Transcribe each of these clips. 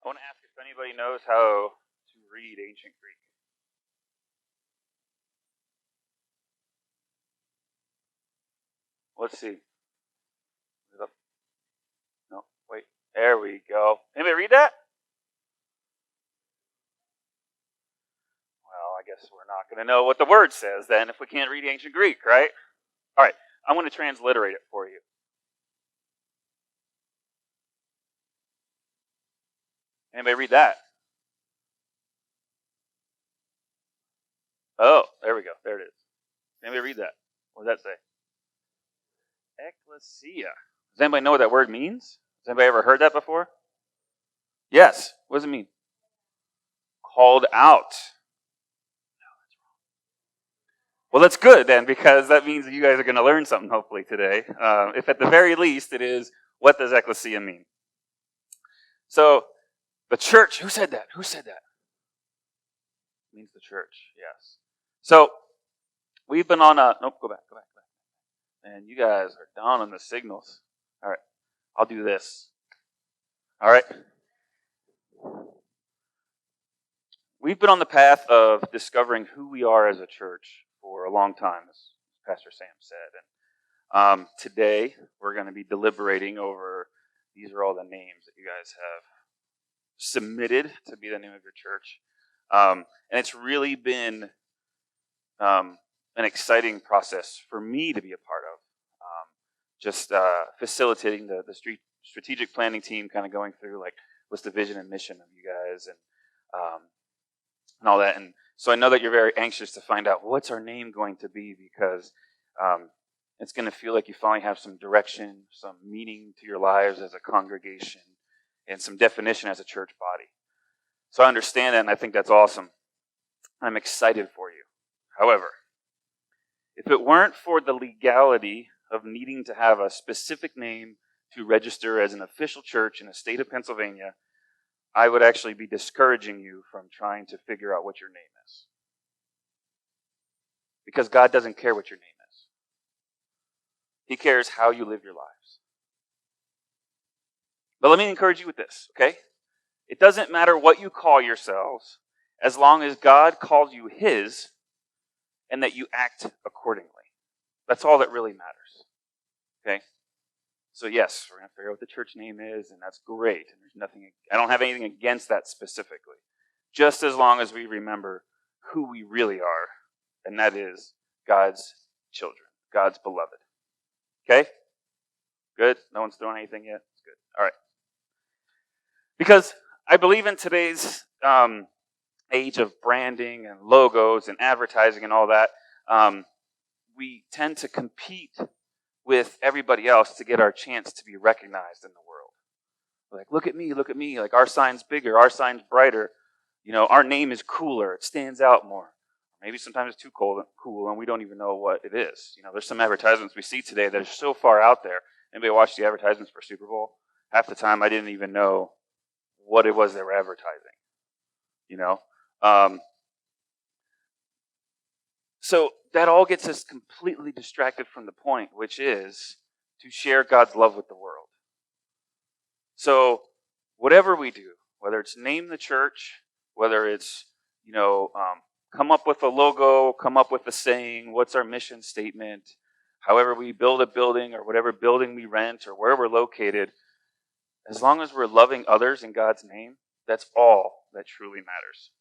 want to ask if anybody knows how to read ancient Greek. Let's see. No, wait. There we go. Anybody read that? Well, I guess we're not going to know what the word says then if we can't read ancient Greek, right? All right. I'm going to transliterate it for you. Anybody read that? Oh, there we go. There it is. Anybody read that? What does that say? Ekklesia. Does anybody know what that word means? Has anybody ever heard that before? Yes. What does it mean? Called out. No, that's wrong. Well, that's good then, because that means that you guys are going to learn something hopefully today. If at the very least it is, what does Ekklesia mean? So, the church, who said that? Who said that? It means the church, yes. So, we've been on a, nope, go back. And you guys are down on the signals. All right, I'll do this. All right. We've been on the path of discovering who we are as a church for a long time, as Pastor Sam said. And today, we're going to be deliberating over, these are all the names that you guys have submitted to be the name of your church. And it's really been an exciting process for me to be a part of. Just facilitating the strategic planning team, kind of going through like what's the vision and mission of you guys and all that. And so I know that you're very anxious to find out what's our name going to be, because it's going to feel like you finally have some direction, some meaning to your lives as a congregation, and some definition as a church body. So I understand that, and I think that's awesome. I'm excited for you. However, if it weren't for the legality of needing to have a specific name to register as an official church in the state of Pennsylvania, I would actually be discouraging you from trying to figure out what your name is. Because God doesn't care what your name is. He cares how you live your lives. But let me encourage you with this, okay? It doesn't matter what you call yourselves, as long as God calls you His and that you act accordingly. That's all that really matters, okay? So yes, we're going to figure out what the church name is, and that's great. And there's nothing, I don't have anything against that specifically. Just as long as we remember who we really are, and that is God's children, God's beloved. Okay? Good? No one's throwing anything yet? It's good. All right. Because I believe in today's age of branding and logos and advertising and all that, we tend to compete with everybody else to get our chance to be recognized in the world. Like, look at me, like our sign's bigger, our sign's brighter, our name is cooler, it stands out more. Maybe sometimes it's too cool and we don't even know what it is. There's some advertisements we see today that are so far out there. Anybody watch the advertisements for Super Bowl? Half the time I didn't even know what it was they were advertising. So that all gets us completely distracted from the point, which is to share God's love with the world. So whatever we do, whether it's name the church, whether it's, come up with a logo, come up with a saying, what's our mission statement, however we build a building or whatever building we rent or where we're located, as long as we're loving others in God's name, that's all that truly matters.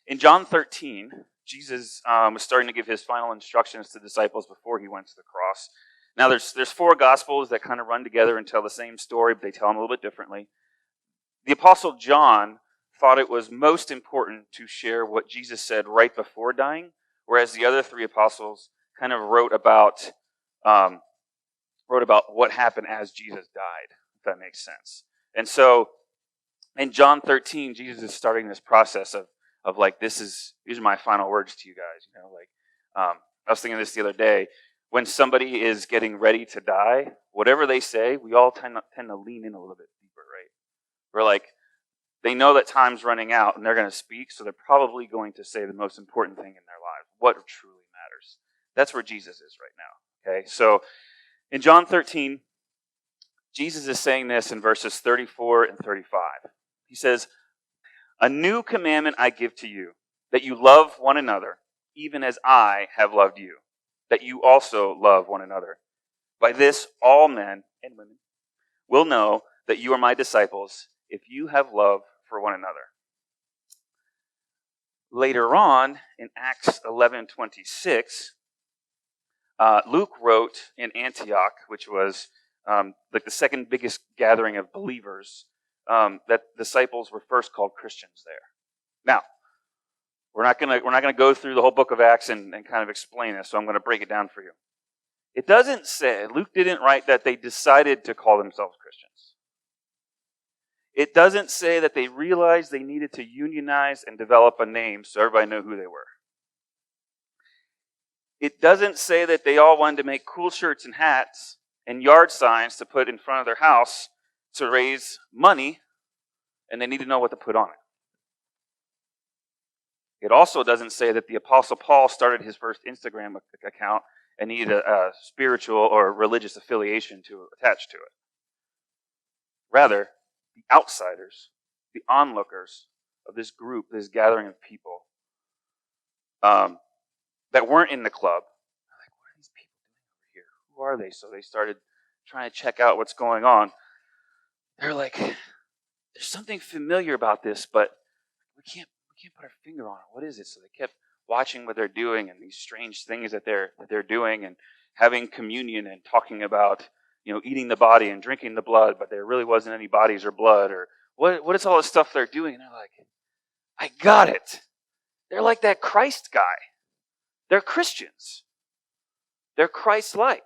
In John 13, Jesus was starting to give his final instructions to disciples before he went to the cross. Now, there's 4 Gospels that kind of run together and tell the same story, but they tell them a little bit differently. The Apostle John thought it was most important to share what Jesus said right before dying, whereas the other 3 apostles kind of wrote about what happened as Jesus died, if that makes sense. And so, in John 13, Jesus is starting this process of like, these are my final words to you guys. I was thinking this the other day. When somebody is getting ready to die, whatever they say, we all tend to lean in a little bit deeper, right? We're like, they know that time's running out and they're going to speak, so they're probably going to say the most important thing in their lives, what truly matters. That's where Jesus is right now, okay? So in John 13, Jesus is saying this in verses 34 and 35. He says, "A new commandment I give to you, that you love one another, even as I have loved you, that you also love one another. By this, all men and women will know that you are my disciples, if you have love for one another." Later on, in Acts 11:26, Luke wrote in Antioch, which was like the second biggest gathering of believers, that disciples were first called Christians there. Now, we're not gonna go through the whole book of Acts and kind of explain this, so I'm going to break it down for you. It doesn't say, Luke didn't write that they decided to call themselves Christians. It doesn't say that they realized they needed to unionize and develop a name so everybody knew who they were. It doesn't say that they all wanted to make cool shirts and hats and yard signs to put in front of their house to raise money, and they need to know what to put on it. It also doesn't say that the Apostle Paul started his first Instagram account and needed a spiritual or religious affiliation to attach to it. Rather, the outsiders, the onlookers of this group, this gathering of people, that weren't in the club, are like, what are these people doing over here? Who are they? So they started trying to check out what's going on. They're like, there's something familiar about this, but we can't put our finger on it. What is it? So they kept watching what they're doing and these strange things that they're doing and having communion and talking about, eating the body and drinking the blood, but there really wasn't any bodies or blood, or what is all this stuff they're doing? And they're like, I got it. They're like that Christ guy. They're Christians. They're Christ-like.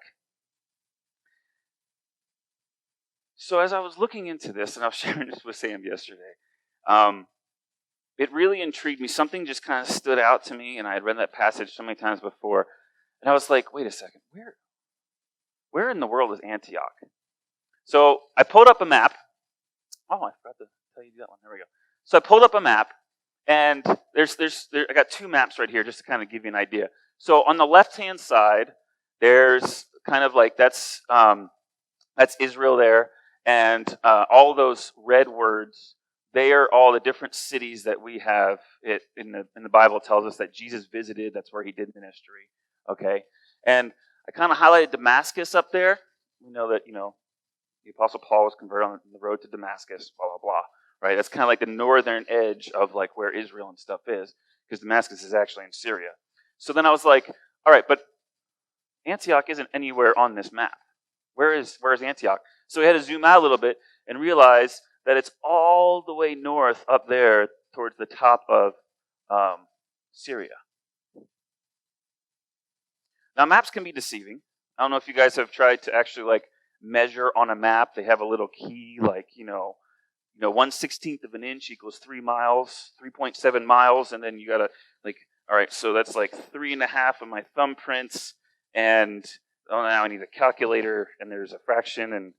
So as I was looking into this, and I was sharing this with Sam yesterday, it really intrigued me. Something just kind of stood out to me, and I had read that passage so many times before, and I was like, wait a second, where in the world is Antioch? So I pulled up a map. Oh, I forgot to tell you that one. There we go. So I pulled up a map, and I got two maps right here just to kind of give you an idea. So on the left-hand side, there's kind of like that's Israel there, and all those red words, they are all the different cities that we have. It in the Bible tells us that Jesus visited. That's where he did ministry. Okay, and I kind of highlighted Damascus up there. We know that the Apostle Paul was converted on the road to Damascus. Blah blah blah. Right, that's kind of like the northern edge of like where Israel and stuff is, because Damascus is actually in Syria. So then I was like, all right, but Antioch isn't anywhere on this map. Where is Antioch? So we had to zoom out a little bit and realize that it's all the way north up there towards the top of Syria. Now maps can be deceiving. I don't know if you guys have tried to actually like measure on a map. They have a little key, like 1/16 of an inch equals 3 miles, 3.7 miles, and then you gotta all right, so that's like 3.5 of my thumbprints, and now I need a calculator, and there's a fraction, and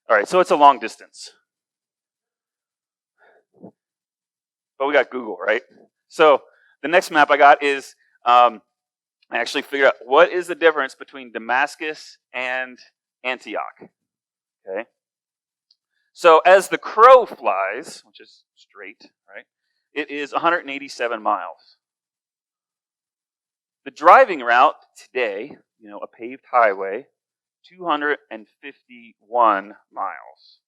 all right, so it's a long distance. But we got Google, right? So the next map I got is I actually figured out what is the difference between Damascus and Antioch. Okay. So as the crow flies, which is straight, right, it is 187 miles. The driving route today, a paved highway, 251 miles.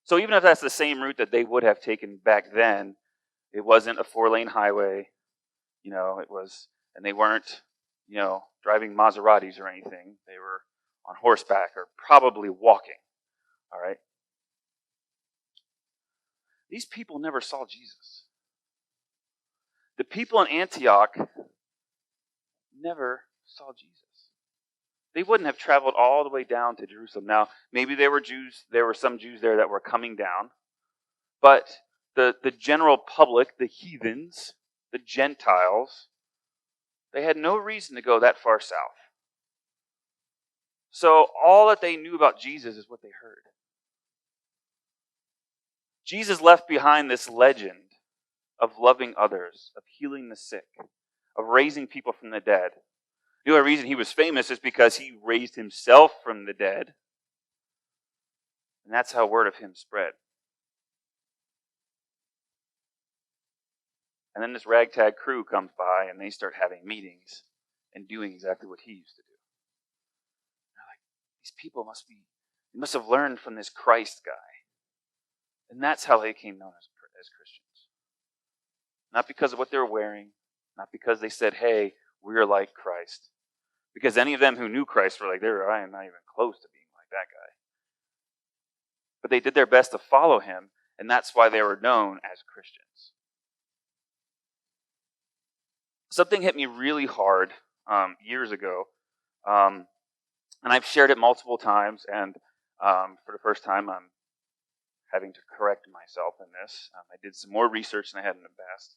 So even if that's the same route that they would have taken back then, it wasn't a 4-lane highway, it was, and they weren't, driving Maseratis or anything. They were on horseback or probably walking, all right? These people never saw Jesus. The people in Antioch never saw Jesus. They wouldn't have traveled all the way down to Jerusalem. Now, maybe there were some Jews there that were coming down, but the general public, the heathens, the Gentiles, they had no reason to go that far south. So all that they knew about Jesus is what they heard. Jesus left behind this legend of loving others, of healing the sick, of raising people from the dead. The only reason he was famous is because he raised himself from the dead. And that's how word of him spread. And then this ragtag crew comes by and they start having meetings and doing exactly what he used to do. They're like, these people must have learned from this Christ guy. And that's how they came known as Christians. Not because of what they were wearing, not because they said, hey, we're like Christ. Because any of them who knew Christ were like, I am not even close to being like that guy. But they did their best to follow him, and that's why they were known as Christians. Something hit me really hard years ago, and I've shared it multiple times, and for the first time I'm having to correct myself in this. I did some more research than I had in the past.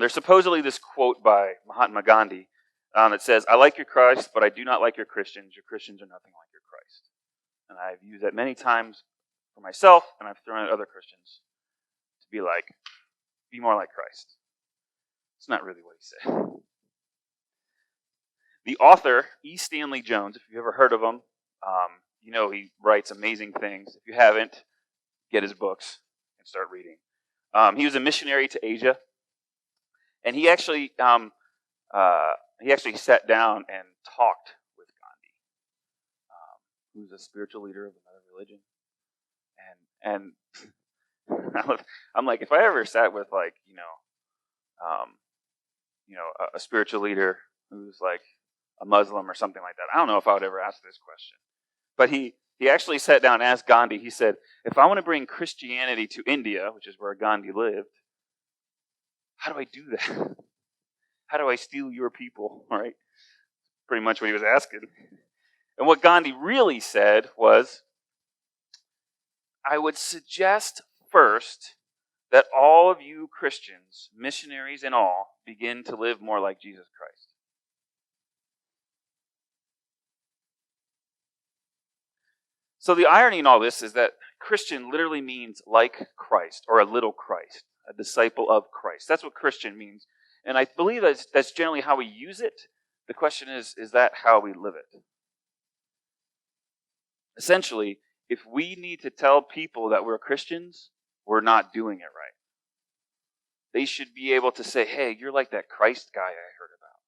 There's supposedly this quote by Mahatma Gandhi that says, I like your Christ, but I do not like your Christians. Your Christians are nothing like your Christ. And I've used that many times for myself, and I've thrown at other Christians to be like, be more like Christ. It's not really what he said. The author, E. Stanley Jones, if you've ever heard of him, you know he writes amazing things. If you haven't, get his books and start reading. He was a missionary to Asia, and he actually sat down and talked with Gandhi, who's a spiritual leader of another religion. And I'm like, if I ever sat with a spiritual leader who's like a Muslim or something like that, I don't know if I would ever ask this question. But he actually sat down and asked Gandhi, he said, if I want to bring Christianity to India, which is where Gandhi lived, how do I do that? How do I steal your people, right? Pretty much what he was asking. And what Gandhi really said was, I would suggest first that all of you Christians, missionaries and all, begin to live more like Jesus Christ. So the irony in all this is that Christian literally means like Christ, or a little Christ, a disciple of Christ. That's what Christian means. And I believe that's generally how we use it. The question is that how we live it? Essentially, if we need to tell people that we're Christians, we're not doing it right. They should be able to say, hey, you're like that Christ guy I heard about.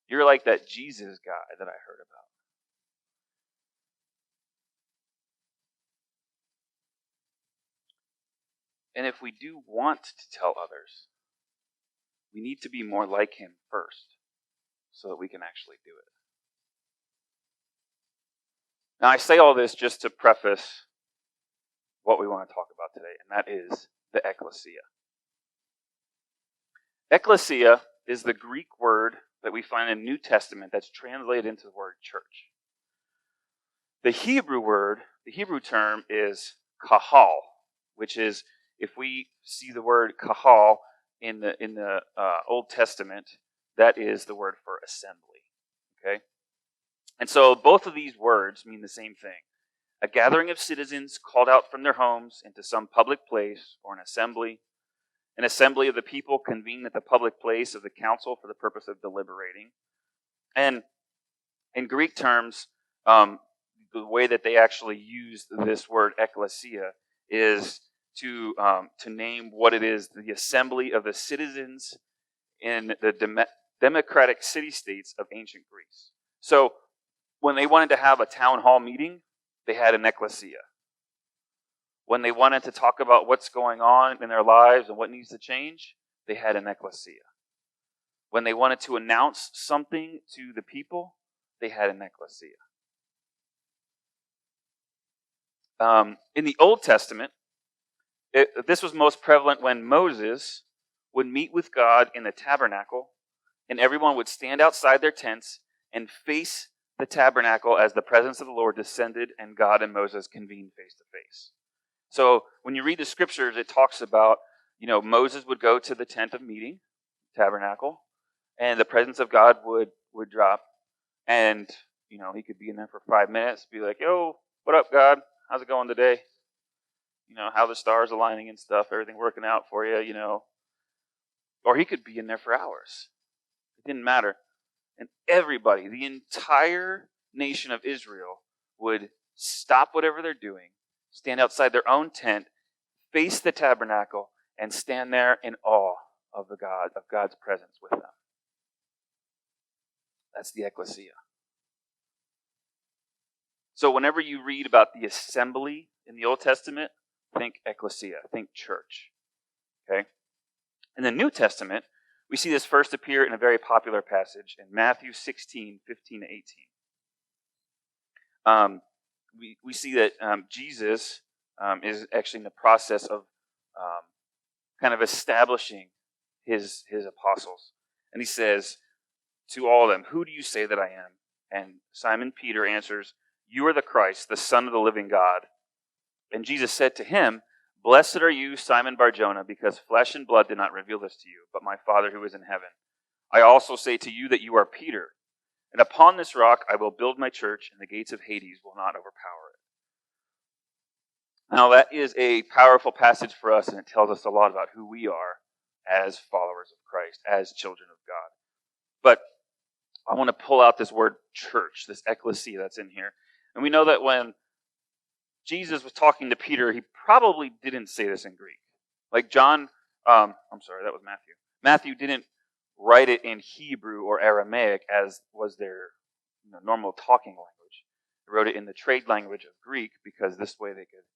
You're like that Jesus guy that I heard about. And if we do want to tell others, we need to be more like him first so that we can actually do it. Now, I say all this just to preface what we want to talk about today, and that is the Ekklesia. Ekklesia is the Greek word that we find in the New Testament that's translated into the word church. The Hebrew term is kahal, which is, if we see the word kahal in the Old Testament, that is the word for assembly. Okay? And so both of these words mean the same thing. A gathering of citizens called out from their homes into some public place, or an assembly. An assembly of the people convened at the public place of the council for the purpose of deliberating. And in Greek terms, the way that they actually use this word ekklesia is to name what it is, the assembly of the citizens in the democratic city-states of ancient Greece. So when they wanted to have a town hall meeting, they had an ekklesia. When they wanted to talk about what's going on in their lives and what needs to change, they had an ekklesia. When they wanted to announce something to the people, they had an ekklesia. In the Old Testament, this was most prevalent when Moses would meet with God in the tabernacle, and everyone would stand outside their tents and face the tabernacle as the presence of the Lord descended and God and Moses convened face to face. So when you read the scriptures, it talks about, Moses would go to the tent of meeting, tabernacle, and the presence of God would drop, and, he could be in there for 5 minutes, be like, yo, what up, God? How's it going today? How the stars aligning and stuff, everything working out for you, Or he could be in there for hours. It didn't matter. And everybody, the entire nation of Israel, would stop whatever they're doing, stand outside their own tent, face the tabernacle, and stand there in awe of God's presence with them. That's the Ekklesia. So whenever you read about the assembly in the Old Testament, think Ekklesia, think church. Okay? In the New Testament, we see this first appear in a very popular passage in Matthew 16, 15 to 18. We see that Jesus is actually in the process of kind of establishing his apostles. And he says to all of them, "Who do you say that I am?" And Simon Peter answers, "You are the Christ, the Son of the living God." And Jesus said to him, "Blessed are you, Simon Bar-Jonah, because flesh and blood did not reveal this to you, but my Father who is in heaven. I also say to you that you are Peter, and upon this rock I will build my church, and the gates of Hades will not overpower it." Now that is a powerful passage for us, and it tells us a lot about who we are as followers of Christ, as children of God. But I want to pull out this word church, this ekklesia that's in here. And we know that when Jesus was talking to Peter, he probably didn't say this in Greek. Like Matthew. Matthew didn't write it in Hebrew or Aramaic as was their normal talking language. He wrote it in the trade language of Greek because this way they could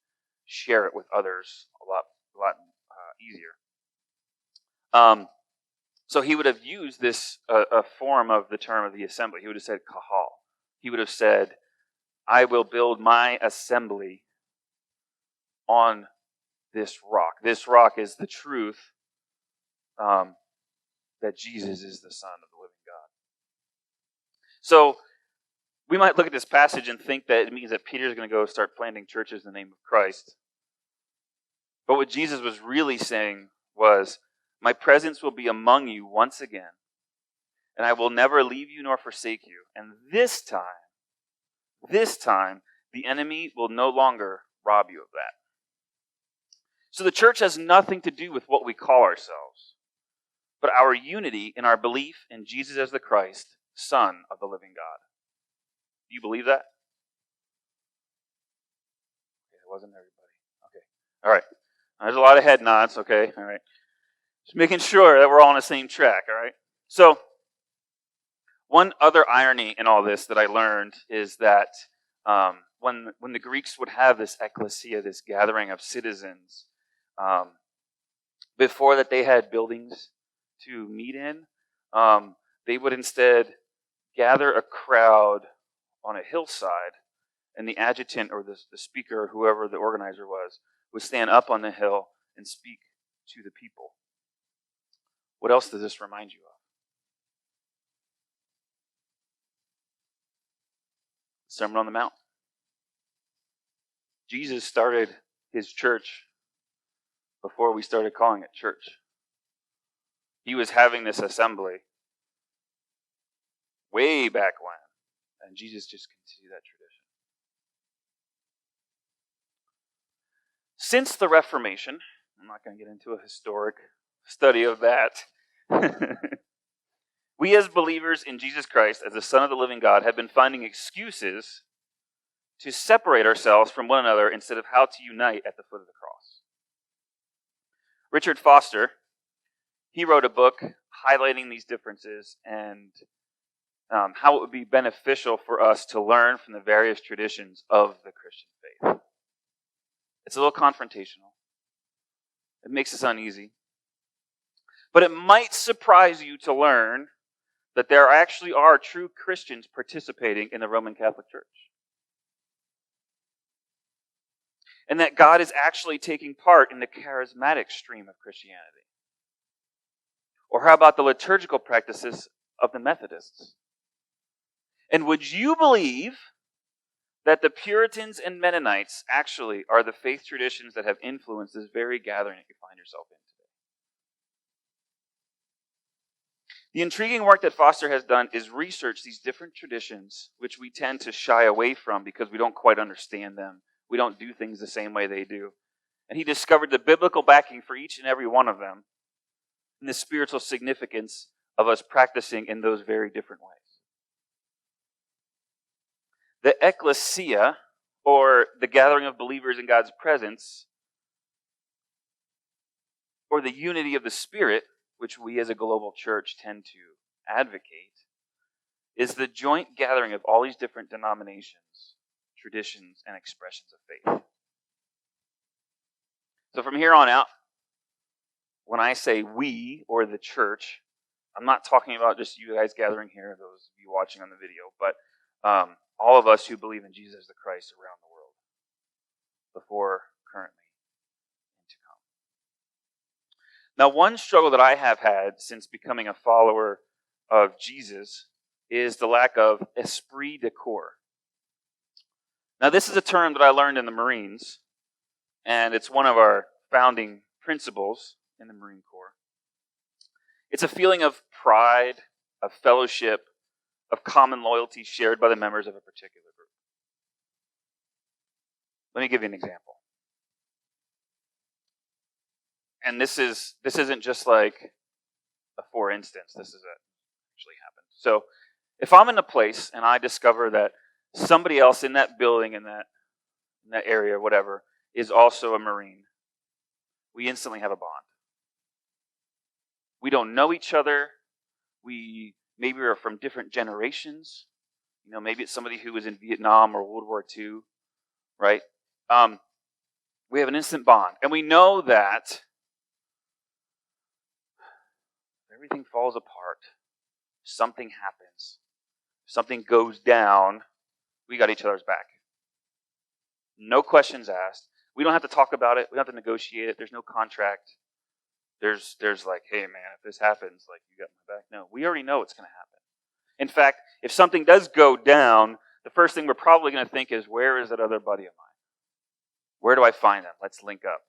share it with others a lot easier. So he would have used this a form of the term of the assembly. He would have said kahal. He would have said, "I will build my assembly on this rock." This rock is the truth that Jesus is the Son of the living God. So we might look at this passage and think that it means that Peter's going to go start planting churches in the name of Christ. But what Jesus was really saying was, "My presence will be among you once again, and I will never leave you nor forsake you. And this time, the enemy will no longer rob you of that." So the church has nothing to do with what we call ourselves, but our unity in our belief in Jesus as the Christ, Son of the living God. Do you believe that? Okay, it wasn't everybody. Okay. All right. There's a lot of head nods. Okay. All right. Just making sure that we're all on the same track. All right. So one other irony in all this that I learned is that when the Greeks would have this ekklesia, this gathering of citizens, before that they had buildings to meet in, they would instead gather a crowd on a hillside, and the adjutant or the speaker, or whoever the organizer was, would stand up on the hill and speak to the people. What else does this remind you of? Sermon on the Mount. Jesus started his church before we started calling it church. He was having this assembly way back when, and Jesus just continued that tradition. Since the Reformation, I'm not going to get into a historic study of that. We as believers in Jesus Christ as the Son of the living God have been finding excuses to separate ourselves from one another instead of how to unite at the foot of the cross. Richard Foster, he wrote a book highlighting these differences and how it would be beneficial for us to learn from the various traditions of the Christian faith. It's a little confrontational. It makes us uneasy. But it might surprise you to learn that there actually are true Christians participating in the Roman Catholic Church. And that God is actually taking part in the charismatic stream of Christianity. Or how about the liturgical practices of the Methodists? And would you believe that the Puritans and Mennonites actually are the faith traditions that have influenced this very gathering that you find yourself in today? The intriguing work that Foster has done is research these different traditions, which we tend to shy away from because we don't quite understand them. We don't do things the same way they do. And he discovered the biblical backing for each and every one of them and the spiritual significance of us practicing in those very different ways. The Ekklesia, or the gathering of believers in God's presence, or the unity of the Spirit, which we as a global church tend to advocate, is the joint gathering of all these different denominations, traditions, and expressions of faith. So from here on out, when I say we or the church, I'm not talking about just you guys gathering here, those of you watching on the video, but all of us who believe in Jesus the Christ around the world, before, currently, and to come. Now, one struggle that I have had since becoming a follower of Jesus is the lack of Esprit de Corps. Now, this is a term that I learned in the Marines, and it's one of our founding principles in the Marine Corps. It's a feeling of pride, of fellowship, of common loyalty shared by the members of a particular group. Let me give you an example. And this isn't just like a for instance. This is actually happened. So if I'm in a place and I discover that somebody else in that building, in that area, whatever, is also a Marine, we instantly have a bond. We don't know each other. We maybe are from different generations. You know, maybe it's somebody who was in Vietnam or World War II, right? We have an instant bond. And we know that if everything falls apart, something happens, something goes down, we got each other's back. No questions asked. We don't have to talk about it. We don't have to negotiate it. There's no contract. There's like, hey man, if this happens, like you got my back. No, we already know what's going to happen. In fact, if something does go down, the first thing we're probably going to think is, where is that other buddy of mine? Where do I find them? Let's link up.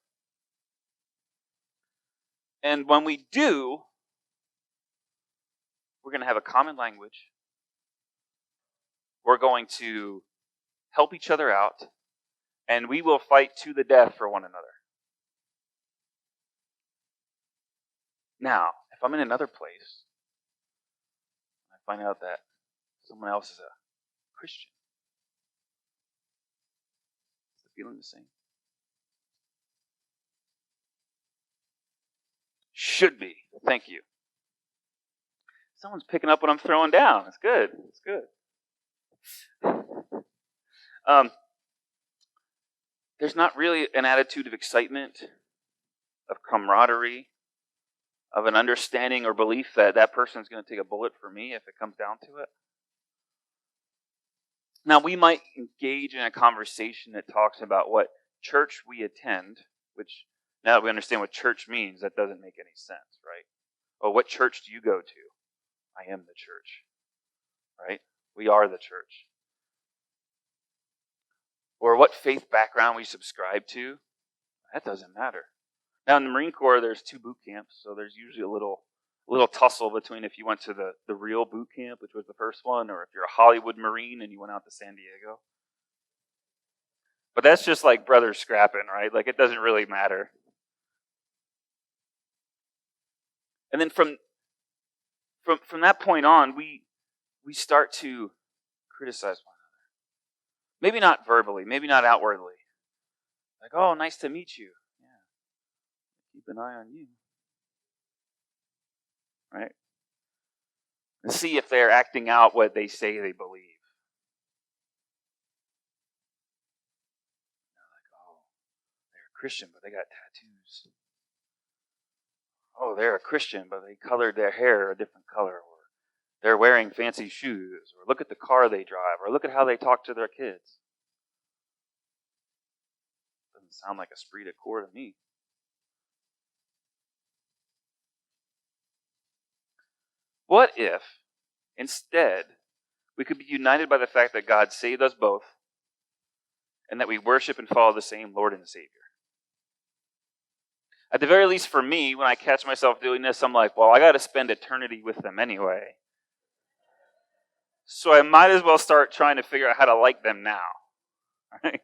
And when we do, we're going to have a common language. We're going to help each other out, and we will fight to the death for one another. Now, if I'm in another place, I find out that someone else is a Christian, is the feeling the same? Should be. Thank you. Someone's picking up what I'm throwing down. It's good. It's good. There's not really an attitude of excitement, of camaraderie, of an understanding or belief that that person's going to take a bullet for me if it comes down to it. Now, we might engage in a conversation that talks about what church we attend, which now that we understand what church means, that doesn't make any sense, right? Well, what church do you go to? I am the church, right? We are the church. Or what faith background we subscribe to, that doesn't matter. Now, in the Marine Corps, there's 2 boot camps, so there's usually a little tussle between if you went to the real boot camp, which was the first one, or if you're a Hollywood Marine and you went out to San Diego. But that's just like brothers scrapping, right? Like, it doesn't really matter. And then from that point on, we start to criticize one another. Maybe not verbally, maybe not outwardly. Like, oh, nice to meet you. Yeah. Keep an eye on you. Right? And see if they're acting out what they say they believe. They're like, oh, they're a Christian, but they got tattoos. Oh, they're a Christian, but they colored their hair a different color. Or they're wearing fancy shoes. Or look at the car they drive. Or look at how they talk to their kids. Doesn't sound like Esprit de Corps to me. What if, instead, we could be united by the fact that God saved us both and that we worship and follow the same Lord and Savior? At the very least for me, when I catch myself doing this, I'm like, well, I got to spend eternity with them anyway. So I might as well start trying to figure out how to like them now. Right?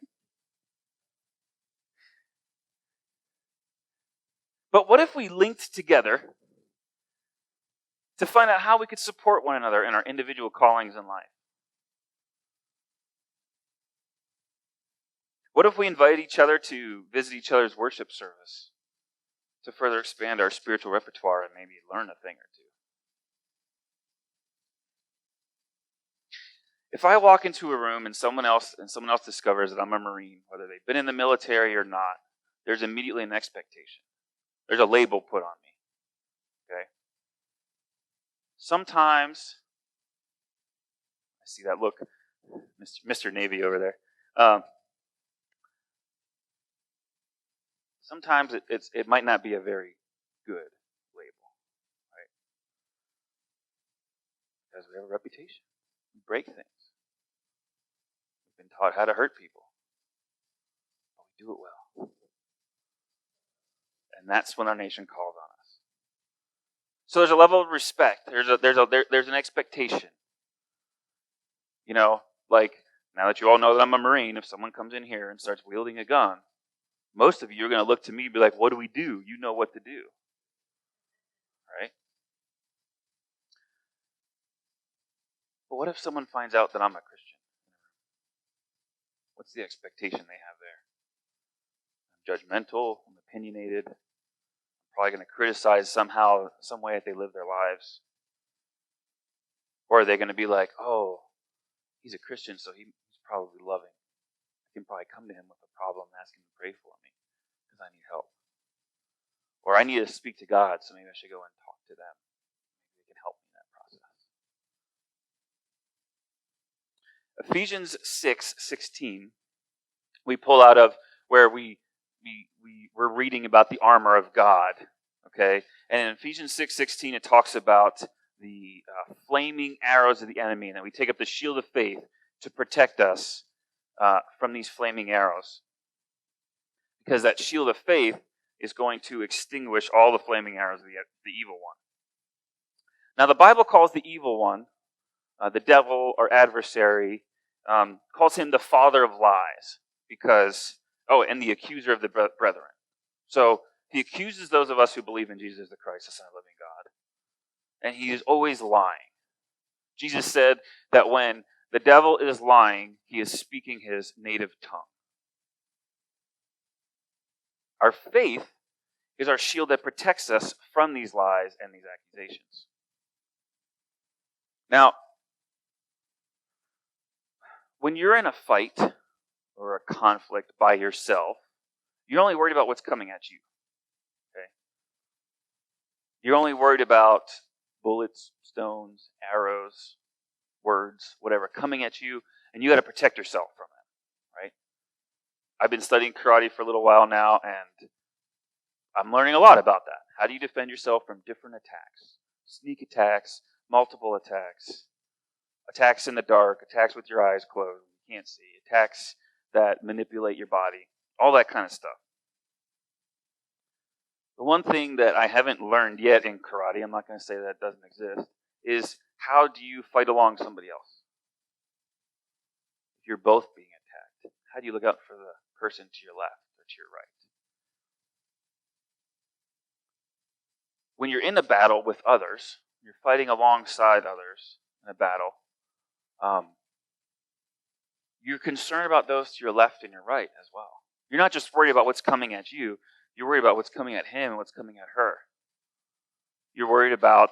But what if we linked together to find out how we could support one another in our individual callings in life? What if we invited each other to visit each other's worship service? to further expand our spiritual repertoire and maybe learn a thing or two. If I walk into a room and someone else discovers that I'm a Marine, whether they've been in the military or not, there's immediately an expectation. There's a label put on me. Okay? Sometimes, I see that look, Mr. Navy over there. Sometimes it might not be a very good label, right? Because we have a reputation. We break things. We've been taught how to hurt people. But we do it well. And that's when our nation calls on us. So there's a level of respect. There's an expectation. You know, like, now that you all know that I'm a Marine, if someone comes in here and starts wielding a gun, most of you are going to look to me and be like, what do we do? You know what to do. Right? But what if someone finds out that I'm a Christian? What's the expectation they have there? I'm judgmental, I'm opinionated, I'm probably going to criticize somehow, some way that they live their lives. Or are they going to be like, oh, he's a Christian, so he's probably loving. I can probably come to him with a problem and ask him to pray for me because I need help. Or I need to speak to God, so maybe I should go and talk to them. Maybe they can help me in that process. Ephesians 6:16, we pull out of where we're reading about the armor of God. Okay? And in Ephesians 6:16, it talks about the flaming arrows of the enemy, and that we take up the shield of faith to protect us from these flaming arrows. Because that shield of faith is going to extinguish all the flaming arrows of the evil one. Now, the Bible calls the evil one, the devil or adversary, calls him the father of lies, and the accuser of the brethren. So he accuses those of us who believe in Jesus the Christ, the Son of the living God. And he is always lying. Jesus said that when the devil is lying, he is speaking his native tongue. Our faith is our shield that protects us from these lies and these accusations. Now, when you're in a fight or a conflict by yourself, you're only worried about what's coming at you. Okay? You're only worried about bullets, stones, arrows, words, whatever, coming at you, and you got to protect yourself from it, right? I've been studying karate for a little while now, and I'm learning a lot about that. How do you defend yourself from different attacks? Sneak attacks, multiple attacks, attacks in the dark, attacks with your eyes closed, you can't see, attacks that manipulate your body, all that kind of stuff. The one thing that I haven't learned yet in karate, I'm not going to say that it doesn't exist, is how do you fight along somebody else? If you're both being attacked, how do you look out for the person to your left or to your right? When you're in a battle with others, you're fighting alongside others in a battle, you're concerned about those to your left and your right as well. You're not just worried about what's coming at you, you're worried about what's coming at him and what's coming at her. You're worried about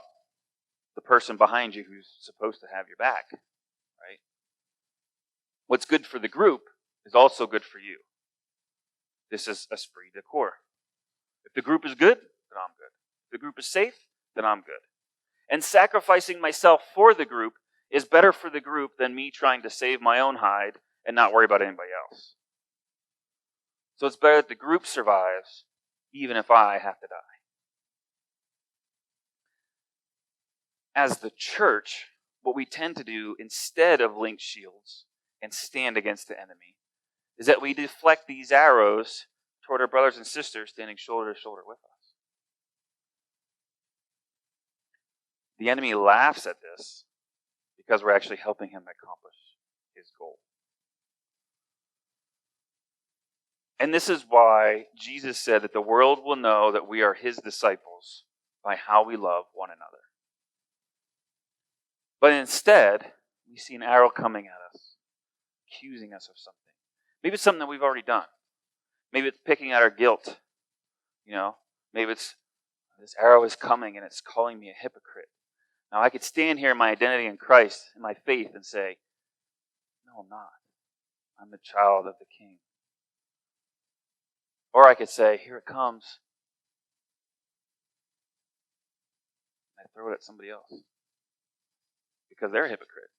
the person behind you who's supposed to have your back, right? What's good for the group is also good for you. This is Esprit de Corps. If the group is good, then I'm good. If the group is safe, then I'm good. And sacrificing myself for the group is better for the group than me trying to save my own hide and not worry about anybody else. So it's better that the group survives, even if I have to die. As the church, what we tend to do instead of link shields and stand against the enemy is that we deflect these arrows toward our brothers and sisters standing shoulder to shoulder with us. The enemy laughs at this because we're actually helping him accomplish his goal. And this is why Jesus said that the world will know that we are his disciples by how we love one another. But instead, we see an arrow coming at us, accusing us of something. Maybe it's something that we've already done. Maybe it's picking at our guilt. Maybe it's this arrow is coming and it's calling me a hypocrite. Now I could stand here in my identity in Christ, in my faith, and say, no, I'm not. I'm a child of the King. Or I could say, here it comes. And I throw it at somebody else. Because they're a hypocrite.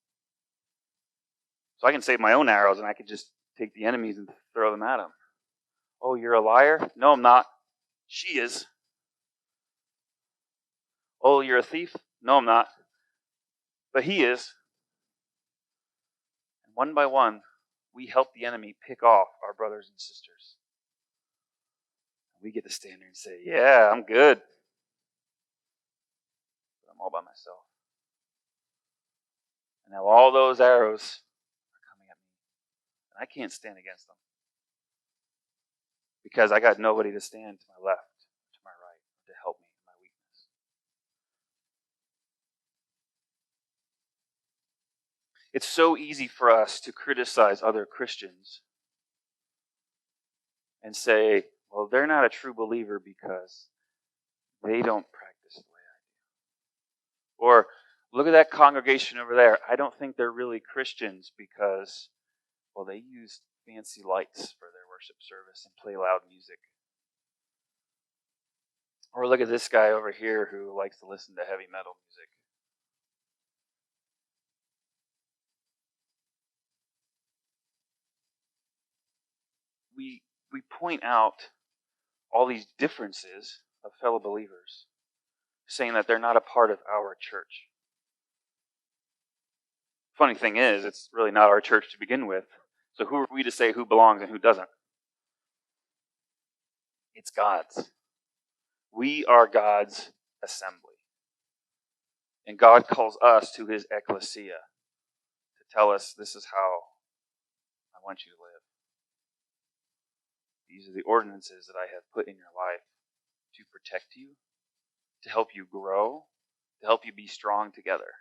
So I can save my own arrows and I can just take the enemies and throw them at them. Oh, you're a liar? No, I'm not. She is. Oh, you're a thief? No, I'm not. But he is. And one by one, we help the enemy pick off our brothers and sisters. We get to stand there and say, yeah, I'm good. But I'm all by myself. And now all those arrows are coming at me. And I can't stand against them. Because I got nobody to stand to my left, to my right, to help me in my weakness. It's so easy for us to criticize other Christians and say, well, they're not a true believer because they don't practice the way I do. Or, look at that congregation over there. I don't think they're really Christians because, well, they use fancy lights for their worship service and play loud music. Or look at this guy over here who likes to listen to heavy metal music. We point out all these differences of fellow believers, saying that they're not a part of our church. Funny thing is, it's really not our church to begin with. So who are we to say who belongs and who doesn't? It's God's. We are God's assembly. And God calls us to his Ekklesia to tell us this is how I want you to live. These are the ordinances that I have put in your life to protect you, to help you grow, to help you be strong together.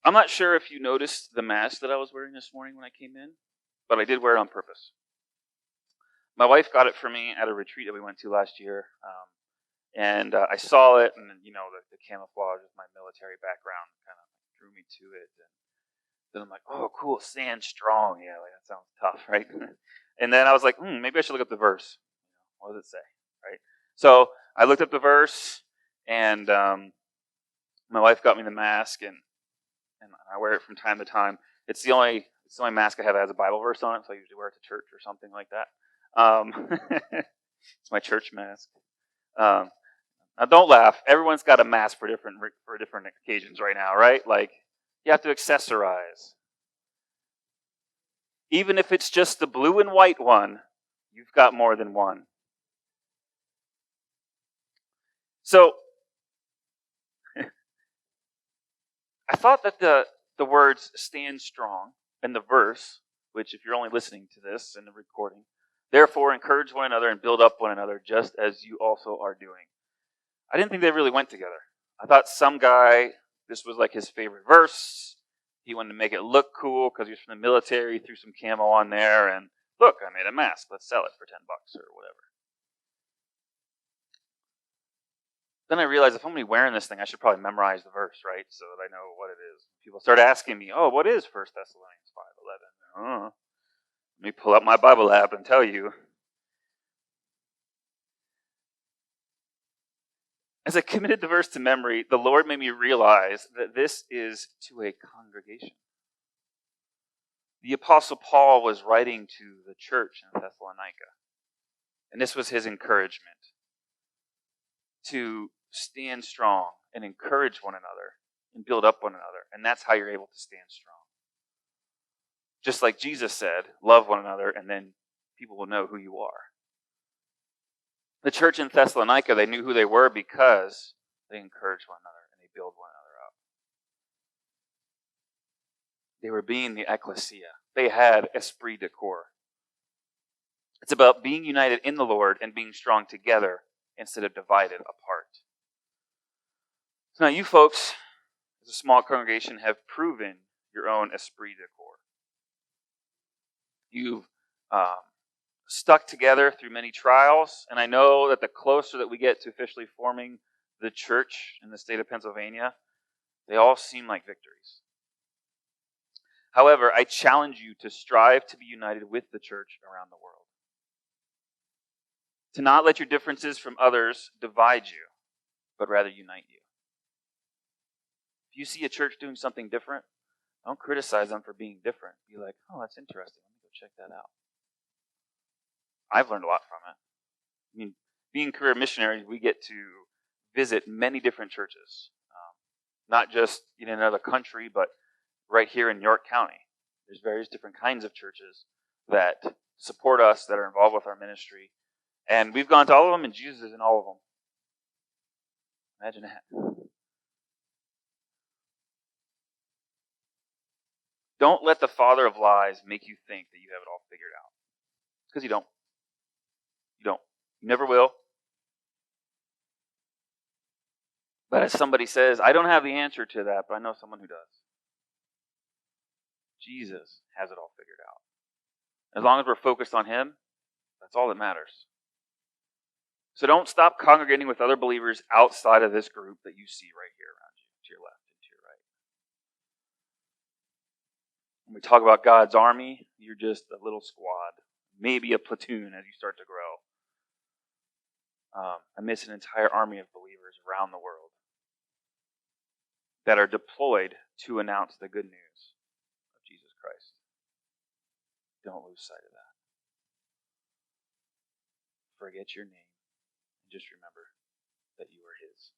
I'm not sure if you noticed the mask that I was wearing this morning when I came in, but I did wear it on purpose. My wife got it for me at a retreat that we went to last year, and I saw it, and the camouflage of my military background kind of drew me to it. And then I'm like, oh, cool, stand strong. Yeah, like that sounds tough, right? And then I was like, maybe I should look up the verse. What does it say, right? So I looked up the verse, and my wife got me the mask, and I wear it from time to time. It's the only mask I have that has a Bible verse on it, so I usually wear it to church or something like that. It's my church mask. Now, don't laugh. Everyone's got a mask for different occasions right now, right? Like, you have to accessorize. Even if it's just the blue and white one, you've got more than one. So, I thought that the words stand strong and the verse, which if you're only listening to this in the recording, therefore encourage one another and build up one another just as you also are doing. I didn't think they really went together. I thought some guy, this was like his favorite verse. He wanted to make it look cool because he was from the military. He threw some camo on there and look, I made a mask. Let's sell it for $10 or whatever. Then I realized if I'm going to be wearing this thing, I should probably memorize the verse, right? So that I know what it is. People start asking me, oh, what is 1 Thessalonians 5:11? Let me pull up my Bible app and tell you. As I committed the verse to memory, the Lord made me realize that this is to a congregation. The Apostle Paul was writing to the church in Thessalonica. And this was his encouragement. To stand strong and encourage one another and build up one another. And that's how you're able to stand strong. Just like Jesus said, love one another and then people will know who you are. The church in Thessalonica, they knew who they were because they encouraged one another and they built one another up. They were being the Ekklesia. They had Esprit de Corps. It's about being united in the Lord and being strong together instead of divided apart. So now you folks, as a small congregation, have proven your own Esprit de Corps. You've stuck together through many trials, and I know that the closer that we get to officially forming the church in the state of Pennsylvania, they all seem like victories. However, I challenge you to strive to be united with the church around the world. To not let your differences from others divide you, but rather unite you. If you see a church doing something different, don't criticize them for being different. Be like, oh, that's interesting. Let me go check that out. I've learned a lot from it. I mean, being career missionaries, we get to visit many different churches. Not just in another country, but right here in York County. There's various different kinds of churches that support us, that are involved with our ministry. And we've gone to all of them, and Jesus is in all of them. Imagine that. Don't let the father of lies make you think that you have it all figured out. Because you don't. You don't. You never will. But as somebody says, I don't have the answer to that, but I know someone who does. Jesus has it all figured out. As long as we're focused on him, that's all that matters. So don't stop congregating with other believers outside of this group that you see right here around you, to your left and to your right. When we talk about God's army, you're just a little squad, maybe a platoon as you start to grow. Amidst an entire army of believers around the world that are deployed to announce the good news of Jesus Christ. Don't lose sight of that. Forget your name and just remember that you are his.